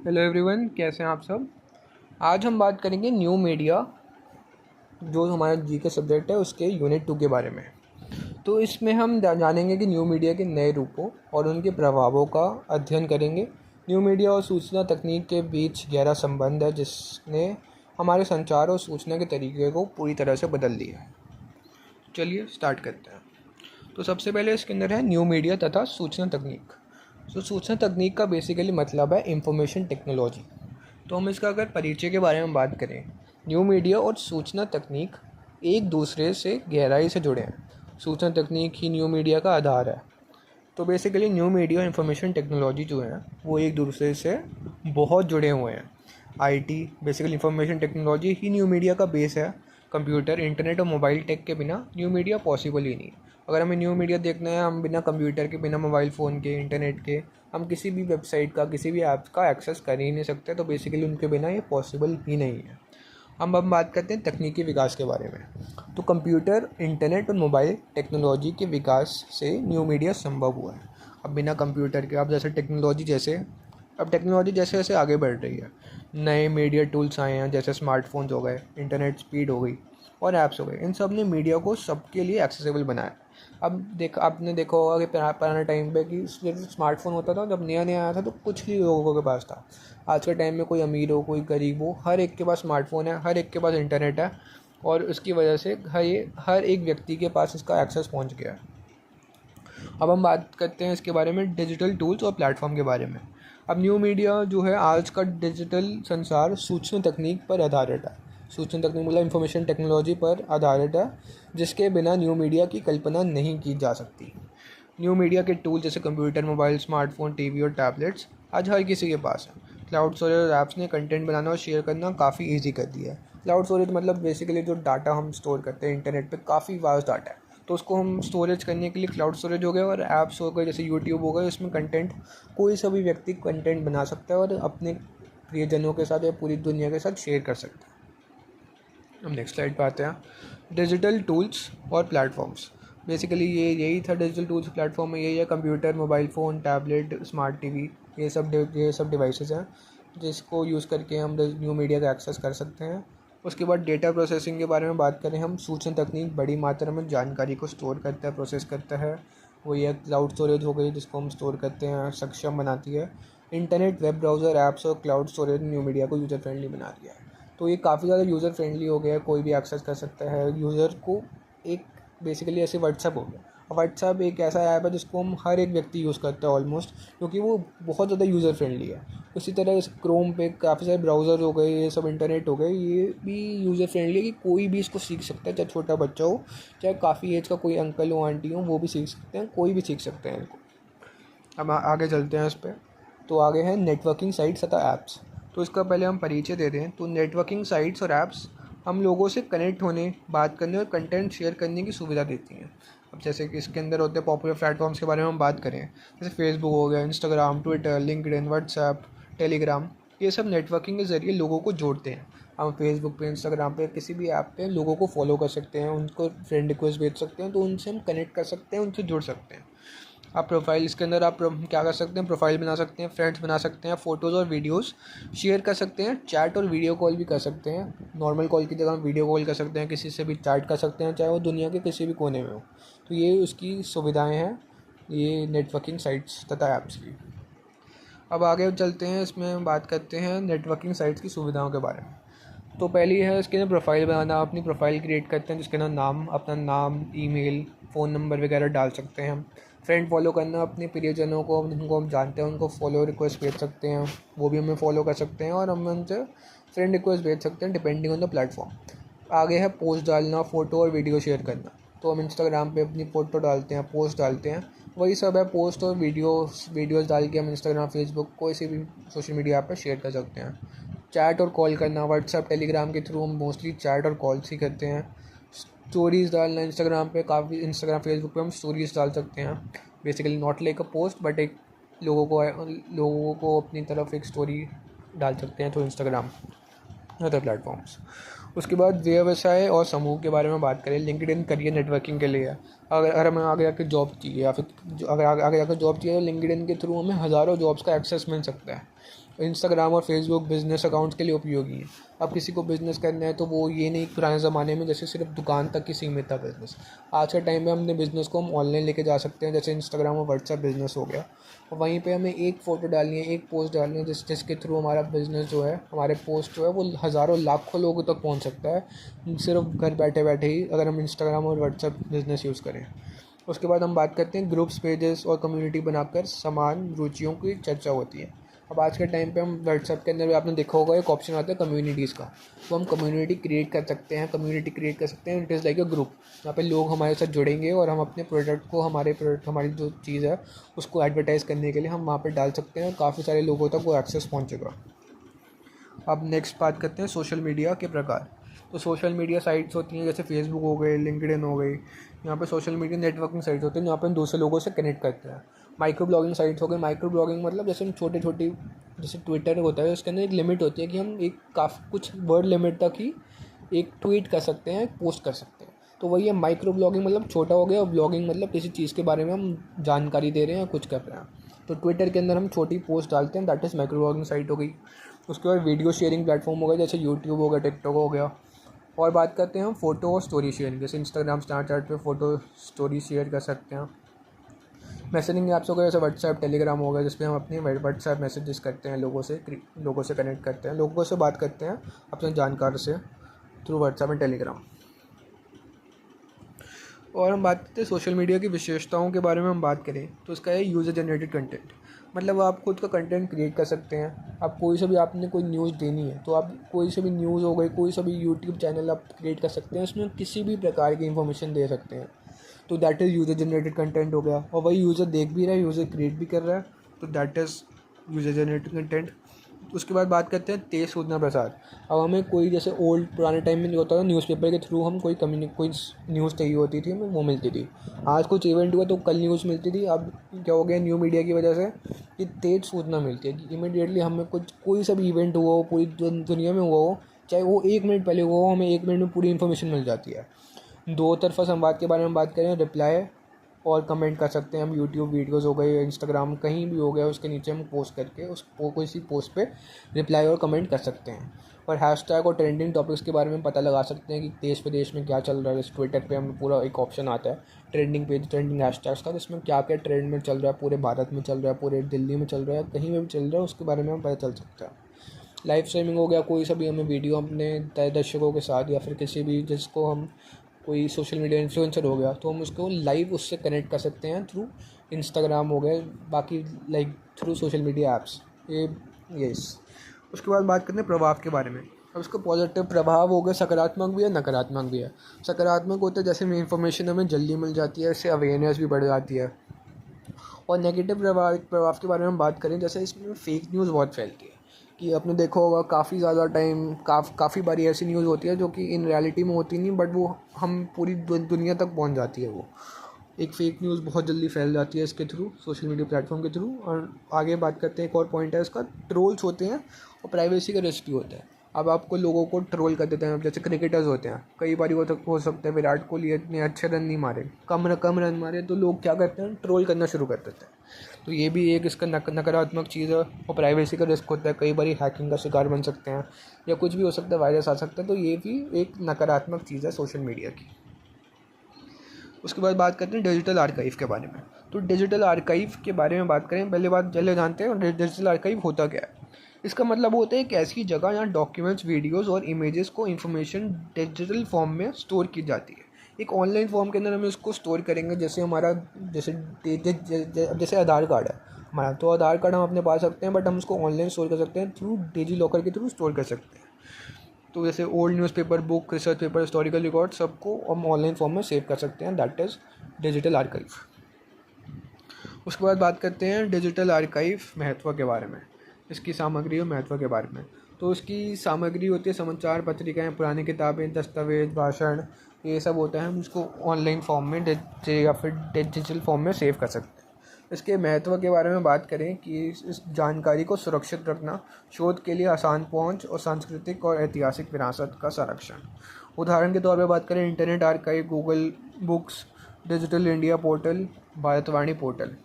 Hello everyone, कैसे हैं आप सब। आज हम बात करेंगे न्यू मीडिया, जो हमारा जी के सब्जेक्ट है उसके यूनिट 2 के बारे में। तो इसमें हम जानेंगे कि न्यू मीडिया के नए रूपों और उनके प्रभावों का अध्ययन करेंगे। न्यू मीडिया और सूचना तकनीक के बीच गहरा संबंध है, जिसने हमारे संचार और सूचना के तरीके को पूरी तरह से बदल दिया है। चलिए स्टार्ट करते हैं। तो सबसे पहले इसके अंदर है न्यू मीडिया तथा सूचना तकनीक। तो सूचना तकनीक का बेसिकली मतलब है इंफॉर्मेशन टेक्नोलॉजी। तो हम इसका अगर परिचय के बारे में बात करें, न्यू मीडिया और सूचना तकनीक एक दूसरे से गहराई से जुड़े हैं। सूचना तकनीक ही न्यू मीडिया का आधार है। तो बेसिकली न्यू मीडिया और इंफॉर्मेशन टेक्नोलॉजी जो है वो एक दूसरे से बहुत जुड़े हुए हैं। IT basically information technology he new media का बेस है। कंप्यूटर, इंटरनेट और मोबाइल टेक के बिना न्यू मीडिया पॉसिबल ही नहीं। अगर हमें न्यू मीडिया देखना है, हम बिना कंप्यूटर के, बिना मोबाइल फ़ोन के, इंटरनेट के हम किसी भी वेबसाइट का, किसी भी ऐप का एक्सेस कर ही नहीं सकते। तो बेसिकली उनके बिना ये पॉसिबल ही नहीं है। हम अब बात करते हैं तकनीकी विकास के बारे में। तो कंप्यूटर, इंटरनेट और मोबाइल टेक्नोलॉजी के विकास से न्यू मीडिया संभव हुआ है। अब बिना कंप्यूटर के, अब टेक्नोलॉजी जैसे जैसे आगे बढ़ रही है, नए मीडिया टूल्स आए हैं, जैसे स्मार्टफोन्स हो गए, इंटरनेट स्पीड हो गई और ऐप्स हो गए। इन सब ने मीडिया को सबके लिए एक्सेसिबल बनाया। अब आपने देखा होगा कि पुराने टाइम पे कि स्मार्टफोन होता था, जब नया नया आया था तो कुछ ही लोगों के पास था। आज के टाइम में कोई अमीर हो, कोई गरीब हो, हर एक के पास स्मार्टफोन है, हर एक के पास इंटरनेट है और उसकी वजह से हर एक व्यक्ति के पास इसका एक्सेस पहुंच गया है। अब हम बात करते हैं इसके बारे में डिजिटल टूल्स और प्लेटफॉर्म के बारे में। अब न्यू मीडिया जो है, आज का डिजिटल संसार सूचना तकनीक पर आधारित है। सूचना तकनीक मतलब इंफॉर्मेशन टेक्नोलॉजी पर आधारित है, जिसके बिना न्यू मीडिया की कल्पना नहीं की जा सकती। न्यू मीडिया के टूल जैसे कंप्यूटर, मोबाइल, स्मार्टफोन, टीवी और टैबलेट्स आज हर किसी के पास है। क्लाउड स्टोरेज ऐप्स ने कंटेंट बनाना और शेयर करना काफ़ी ईजी कर दिया है। क्लाउड स्टोरेज मतलब बेसिकली जो डाटा हम स्टोर करते हैं इंटरनेट पे, काफ़ी वास्ट डाटा है, तो उसको हम स्टोरेज करने के लिए क्लाउड स्टोरेज हो गया। और ऐप्स हो गए जैसे यूट्यूब हो गए, उसमें कंटेंट कोई सा भी व्यक्ति कंटेंट बना सकता है और अपने प्रियजनों के साथ या पूरी दुनिया के साथ शेयर कर सकता है। हम नेक्स्ट स्लाइड पे आते हैं। डिजिटल टूल्स और प्लेटफॉर्म्स, बेसिकली यही था। डिजिटल टूल्स प्लेटफॉर्म में यही है, computer, mobile phone, tablet, smart TV, ये सब डिवाइसेस हैं जिसको यूज़ करके हम न्यू मीडिया का एक्सेस कर सकते हैं। उसके बाद डेटा प्रोसेसिंग के बारे में बात करें हम, सूचना तकनीक बड़ी मात्रा में जानकारी को स्टोर करता है, प्रोसेस करता है। वो ये क्लाउड स्टोरेज हो गई जिसको हम स्टोर करते हैं, सक्षम बनाती है। इंटरनेट, वेब ब्राउज़र, ऐप्स और क्लाउड स्टोरेज न्यू मीडिया को यूज़र फ्रेंडली बना दिया है। तो ये काफ़ी ज़्यादा यूज़र फ्रेंडली हो गया है, कोई भी एक्सेस कर सकता है यूज़र को। एक बेसिकली ऐसे व्हाट्सअप हो गया। व्हाट्सअप एक ऐसा ऐप है जिसको हम हर एक व्यक्ति यूज़ करता है ऑलमोस्ट, क्योंकि वो बहुत ज़्यादा यूज़र फ्रेंडली है। उसी तरह इस क्रोम पे काफ़ी सारे ब्राउज़र हो गए, ये सब इंटरनेट हो गए, ये भी यूज़र फ्रेंडली है कि कोई भी इसको सीख सकता है, चाहे छोटा बच्चा हो, चाहे काफ़ी एज का कोई अंकल हो, आंटी हो, वो भी सीख सकते हैं, कोई भी सीख सकते हैं इनको। अब आगे चलते हैं इस पर। तो आगे है नेटवर्किंग साइट्स तथा ऐप्स। तो इसका पहले हम परिचय दे रहे हैं। तो नेटवर्किंग साइट्स और ऐप्स हम लोगों से कनेक्ट होने, बात करने और कंटेंट शेयर करने की सुविधा देती हैं। अब जैसे कि इसके अंदर होते हैं पॉपुलर प्लेटफॉर्म्स के बारे में हम बात करें, जैसे फेसबुक हो गया, Instagram, Twitter, LinkedIn, WhatsApp, Telegram. ये सब नेटवर्किंग के ज़रिए लोगों को जोड़ते हैं। हम फेसबुक पे, इंस्टाग्राम पे, किसी भी ऐप पे लोगों को फॉलो कर सकते हैं, उनको फ्रेंड रिक्वेस्ट भेज सकते हैं, तो उनसे हम कनेक्ट कर सकते हैं, उनसे जुड़ सकते हैं। आप प्रोफाइल, इसके अंदर आप क्या कर सकते हैं, प्रोफाइल बना सकते हैं, फ्रेंड्स बना सकते हैं, फ़ोटोज़ और वीडियोस शेयर कर सकते हैं, चैट और वीडियो कॉल भी कर सकते हैं। नॉर्मल कॉल की जगह हम वीडियो कॉल कर सकते हैं, किसी से भी चैट कर सकते हैं, चाहे वो दुनिया के किसी भी कोने में हो। तो ये उसकी सुविधाएँ हैं, ये नेटवर्किंग साइट्स तथा ऐप्स की। अब आगे चलते हैं, इसमें हम बात करते हैं नेटवर्किंग साइट्स की सुविधाओं के बारे में। तो पहली है इसके अंदर प्रोफाइल बनाना। अपनी प्रोफाइल क्रिएट करते हैं जिसके अंदर अपना नाम, ईमेल, फ़ोन नंबर वगैरह डाल सकते हैं हम। फ्रेंड फॉलो करना, अपने प्रियजनों को जिनको हम जानते हैं उनको फॉलो रिक्वेस्ट भेज सकते हैं, वो भी हमें फॉलो कर सकते हैं और हम उनसे फ्रेंड रिक्वेस्ट भेज सकते हैं डिपेंडिंग ऑन द प्लेटफॉर्म। आगे है पोस्ट डालना, फ़ोटो और वीडियो शेयर करना। तो हम इंस्टाग्राम पे अपनी फ़ोटो डालते हैं, पोस्ट डालते हैं, वही सब है। पोस्ट और वीडियोस डाल के हम इंस्टाग्राम, फेसबुक, कोई सी भी सोशल मीडिया पर शेयर कर सकते हैं। चैट और कॉल करना, व्हाट्सएप, टेलीग्राम के थ्रू हम मोस्टली चैट और कॉल्स ही करते हैं। स्टोरीज़ डालना, इंस्टाग्राम पे काफ़ी, इंस्टाग्राम, फेसबुक पे हम स्टोरीज़ डाल सकते हैं। Basically not like a post, but एक लोगों को अपनी तरफ एक स्टोरी डाल सकते हैं थ्रू इंस्टाग्राम, अदर प्लेटफॉर्म्स। उसके बाद व्यवसाय और समूह के बारे में बात करें, लिंक्डइन करियर नेटवर्किंग के लिए है। अगर हमें आगे जाकर जॉब चाहिए या फिर अगर आगे जाकर जॉब चाहिए तो लिंक्डइन के थ्रू हमें हज़ारों जॉब्स का एक्सेस मिल सकता है। इंस्टाग्राम और फेसबुक बिजनेस अकाउंट्स के लिए उपयोगी है। अब किसी को बिज़नेस करना है तो वो ये नहीं पुराने ज़माने में जैसे सिर्फ दुकान तक ही सीमित था बिज़नेस। आज के टाइम में अपने बिज़नेस को हम ऑनलाइन लेके जा सकते हैं, जैसे इंस्टाग्राम और व्हाट्सएप बिज़नेस हो गया। और वहीं पे हमें एक फ़ोटो डालनी है, एक पोस्ट डालनी है जिसके थ्रू हमारा बिज़नेस जो है, हमारे पोस्ट जो है वो हज़ारों लाखों लोगों तक पहुंच सकता है, सिर्फ घर बैठे बैठे ही, अगर हम इंस्टाग्राम और व्हाट्सएप बिज़नेस यूज़ करें। उसके बाद हम बात करते हैं ग्रुप्स, पेजेस और कम्युनिटी बनाकर समान रुचियों की चर्चा होती है। अब आज के टाइम पे हम व्हाट्सएप के अंदर भी आपने देखा होगा एक ऑप्शन आता है कम्युनिटीज़ का, तो हम कम्युनिटी क्रिएट कर सकते हैं। It is like a group, जहाँ पे लोग हमारे साथ जुड़ेंगे और हम अपने प्रोडक्ट को, हमारी जो चीज़ है उसको एडवर्टाइज़ करने के लिए हम वहाँ पर डाल सकते हैं। काफ़ी सारे लोगों तक वो एक्सेस पहुँचेगा। अब नेक्स्ट बात करते हैं सोशल मीडिया के प्रकार। तो सोशल मीडिया साइट्स होती हैं जैसे फेसबुक हो गई, लिंक्डइन हो गई। यहाँ पे सोशल मीडिया नेटवर्किंग साइट्स होती हैं जहाँ पे हम दूसरे लोगों से कनेक्ट करते हैं। माइक्रो ब्लॉगिंग साइट्स हो गई। माइक्रो ब्लॉगिंग मतलब जैसे हम छोटी जैसे ट्विटर होता है, उसके अंदर एक लिमिट होती है कि हम एक काफ़ी कुछ वर्ड लिमिट तक ही एक ट्वीट कर सकते हैं, पोस्ट कर सकते हैं। तो वही है माइक्रो ब्लॉगिंग, मतलब छोटा हो गया, और ब्लॉगिंग मतलब किसी चीज़ के बारे में हम जानकारी दे रहे हैं, कुछ कर रहे हैं। तो ट्विटर के अंदर हम छोटी पोस्ट डालते हैं, that is micro blogging site हो गई। उसके बाद वीडियो शेयरिंग प्लेटफॉर्म हो गया, जैसे यूट्यूब हो गया, टिकटॉक हो गया। और बात करते हैं हम फ़ोटो और स्टोरी शेयरिंग, जैसे इंस्टाग्राम, स्नैपचैट पे फ़ोटो स्टोरी शेयर कर सकते हैं। मैसेजिंग ऐप्स हो गए जैसे व्हाट्सएप, टेलीग्राम हो गया, जिसमें हम अपनी व्हाट्सएप मैसेजेस करते हैं, लोगों से कनेक्ट करते हैं, लोगों से बात करते हैं अपने जानकार से थ्रू व्हाट्सएप एंड टेलीग्राम। और हम बात करते हैं सोशल मीडिया की विशेषताओं के बारे में हम बात करें तो इसका है यूज़र जनरेटेड कंटेंट। मतलब आप खुद का कंटेंट क्रिएट कर सकते हैं। आप कोई सा भी, आपने कोई न्यूज़ देनी है तो आप कोई सा भी न्यूज़ हो गई, कोई सा भी यूट्यूब चैनल आप क्रिएट कर सकते हैं, उसमें किसी भी प्रकार की इन्फॉर्मेशन दे सकते हैं। तो that is user generated content हो गया। और वही यूज़र देख भी रहा है, यूज़र क्रिएट भी कर रहा है, तो that is user generated content. उसके बाद बात करते हैं तेज़ सूचना प्रसार। अब हमें कोई, जैसे पुराने टाइम में जो होता था न्यूज़पेपर के थ्रू हम कोई न्यूज़ चाहिए होती थी, हमें वो मिलती थी। आज कुछ इवेंट हुआ तो कल न्यूज़ मिलती थी। अब क्या हो गया, न्यू मीडिया की वजह से कि तेज़ सूचना मिलती है कि इमीडिएटली हमें कोई सा भी इवेंट हुआ हो, पूरी दुनिया में हुआ हो, चाहे वो 1 मिनट पहले हुआ हो, हमें 1 मिनट में पूरी इन्फॉर्मेशन मिल जाती है। दो तरफा संवाद के बारे में बात करें, रिप्लाई और कमेंट कर सकते हैं हम। यूट्यूब वीडियोस हो गए, इंस्टाग्राम कहीं भी हो गया, उसके नीचे हम पोस्ट करके कोई सी पोस्ट पे रिप्लाई और कमेंट कर सकते हैं। और हैशटैग और ट्रेंडिंग टॉपिक्स के बारे में पता लगा सकते हैं कि देश विदेश में क्या चल रहा है। जैसे ट्विटर पे हमें पूरा एक ऑप्शन आता है ट्रेंडिंग हैशटैग्स का, जिसमें क्या क्या ट्रेंड में चल रहा है, पूरे भारत में चल रहा है, पूरे दिल्ली में चल रहा है, कहीं में भी चल रहा है, उसके बारे में हमें पता चल सकता है। लाइव स्ट्रीमिंग हो गया, कोई सा भी हमें वीडियो अपने तय दर्शकों के साथ या फिर किसी भी, जिसको हम कोई सोशल मीडिया इन्फ्लुएंसर हो गया तो हम उसको लाइव उससे कनेक्ट कर सकते हैं थ्रू इंस्टाग्राम हो गए, बाकी like through social media apps ये। यस। उसके बाद बात करते हैं प्रभाव के बारे में। अब उसका पॉजिटिव प्रभाव हो गया, सकारात्मक भी है, नकारात्मक भी है। सकारात्मक होता है जैसे इन्फॉर्मेशन हमें जल्दी मिल जाती है, इससे अवेयरनेस भी बढ़ जाती है। और नेगेटिव प्रभाव के बारे में हम बात करें, जैसे इसमें फेक न्यूज़ बहुत फैलती है कि आपने देखा होगा काफ़ी ज़्यादा टाइम काफ़ी बारी ऐसी न्यूज़ होती है जो कि इन रियलिटी में होती नहीं, बट वो हम पूरी दुनिया तक पहुंच जाती है। वो एक फ़ेक न्यूज़ बहुत जल्दी फैल जाती है इसके थ्रू, सोशल मीडिया प्लेटफॉर्म के थ्रू। और आगे बात करते हैं, एक और पॉइंट है इसका, ट्रोल्स होते हैं और प्राइवेसी का रिस्क भी होता है। अब आपको लोगों को ट्रोल कर देते हैं, जैसे क्रिकेटर्स होते हैं, कई बार हो सकता है विराट कोहली इतने अच्छे रन नहीं मारे, कम रन मारे, तो लोग क्या करते हैं, ट्रोल करना शुरू कर देते हैं। तो ये भी एक इसका नकारात्मक चीज़ है। और प्राइवेसी का रिस्क होता है, कई बार हैकिंग का शिकार बन सकते हैं या कुछ भी हो सकता है, वायरस आ सकता है। तो ये भी एक नकारात्मक चीज़ है सोशल मीडिया की। उसके बाद बात करते हैं डिजिटल आर्काइव के बारे में। तो डिजिटल आर्काइव के बारे में बात करें, पहले जानते हैं डिजिटल आर्काइव होता क्या है। इसका मतलब होता है एक ऐसी जगह जहाँ डॉक्यूमेंट्स, वीडियोस और इमेजेस को इन्फॉर्मेशन डिजिटल फॉर्म में स्टोर की जाती है। एक ऑनलाइन फॉर्म के अंदर हम उसको स्टोर करेंगे, जैसे हमारा जैसे आधार कार्ड है हमारा, तो आधार कार्ड हम अपने पास रखते हैं, बट हम उसको ऑनलाइन स्टोर कर सकते हैं थ्रू डिजी लॉकर के थ्रू स्टोर कर सकते हैं। तो जैसे old newspaper, book, research paper, historical record, सबको हम ऑनलाइन फॉर्म में सेव कर सकते हैं, दैट इज़ डिजिटल आर्काइव। उसके बाद बात करते हैं डिजिटल आर्काइव महत्व के बारे में, इसकी सामग्री और महत्व के बारे में। तो इसकी सामग्री होती है समाचार पत्रिकाएं, पुरानी किताबें, दस्तावेज, भाषण, ये सब होता है। हम उसको ऑनलाइन फॉर्म में या फिर डिजिटल फॉर्म में सेव कर सकते हैं। इसके महत्व के बारे में बात करें कि इस जानकारी को सुरक्षित रखना, शोध के लिए आसान पहुंच और सांस्कृतिक और ऐतिहासिक विरासत का संरक्षण। उदाहरण के तौर पर बात करें internet archive, Google books, digital India portal, Bharatvani portal.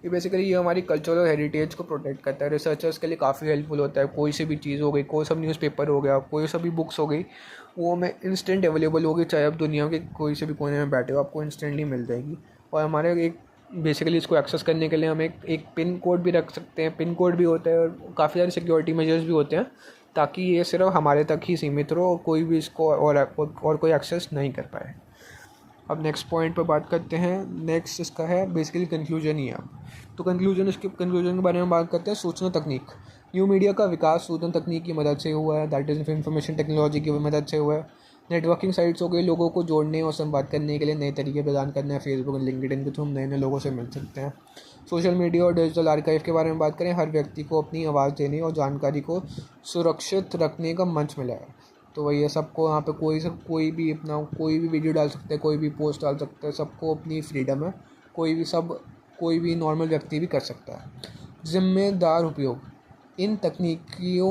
ये हमारी कल्चरल हेरिटेज को प्रोटेक्ट करता है। रिसर्चर्स के लिए काफ़ी हेल्पफुल होता है। कोई सी भी चीज़ हो गई, कोई सा न्यूज़पेपर हो गया, कोई सा भी बुक्स हो गई, वो हमें इंस्टेंट अवेलेबल होगी, चाहे आप दुनिया के कोई से भी कोने में बैठे हो, आपको इंस्टेंटली मिल जाएगी। और हमारे एक बेसिकली इसको एक्सेस करने के लिए हम एक पिन कोड भी रख सकते हैं। पिन कोड भी होता है और काफ़ी सारे सिक्योरिटी मेजर्स भी होते हैं, ताकि ये सिर्फ हमारे तक ही सीमित रहो और कोई भी इसको और कोई एक्सेस नहीं कर पाए। अब नेक्स्ट पॉइंट पर बात करते हैं। नेक्स्ट इसका है बेसिकली कंक्लूजन ही है। अब तो इसके कंक्लूजन के बारे में बात करते हैं। सूचना तकनीक, न्यू मीडिया का विकास सूचना तकनीक की मदद से हुआ है, दैट इज़ इंफॉर्मेशन टेक्नोलॉजी की मदद से हुआ है। नेटवर्किंग साइट्स हो गई, लोगों को जोड़ने और संवाद करने के लिए नए तरीके प्रदान करने हैं। फेसबुक और लिंक्डइन के थ्रू हम नए नए लोगों से मिल सकते हैं। सोशल मीडिया और डिजिटल आर्काइव के बारे में बात करें, हर व्यक्ति को अपनी आवाज़ देने और जानकारी को सुरक्षित रखने का मंच मिला है। तो वही है, सबको यहाँ पे कोई भी वीडियो डाल सकता है, कोई भी पोस्ट डाल सकता है, सबको अपनी फ्रीडम है। कोई भी नॉर्मल व्यक्ति भी कर सकता है। जिम्मेदार उपयोग, इन तकनीकियों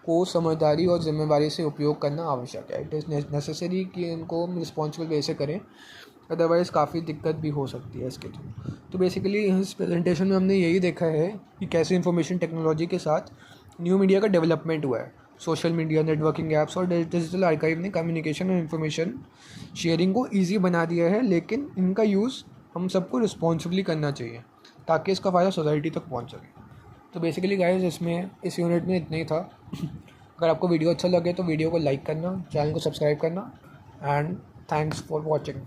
को समझदारी और जिम्मेदारी से उपयोग करना आवश्यक है। इट इज़ नेसेसरी कि इनको हम रिस्पॉन्सिबल वे से करें, अदरवाइज़ काफ़ी दिक्कत भी हो सकती है इसके थ्रू। तो बेसिकली इस प्रेजेंटेशन में हमने यही देखा है कि कैसे इंफॉर्मेशन टेक्नोलॉजी के साथ न्यू मीडिया का डेवलपमेंट हुआ है। सोशल मीडिया, नेटवर्किंग ऐप्स और डिजिटल आर्काइव ने कम्युनिकेशन और इन्फॉर्मेशन शेयरिंग को ईजी बना दिया है, लेकिन इनका यूज़ हम सबको रिस्पॉन्सिबली करना चाहिए ताकि इसका फ़ायदा सोसाइटी तक पहुंच सके। तो बेसिकली गाइस इस यूनिट में इतना ही था। अगर आपको वीडियो अच्छा लगे तो वीडियो को लाइक करना, चैनल को सब्सक्राइब करना, एंड थैंक्स फॉर वॉचिंग।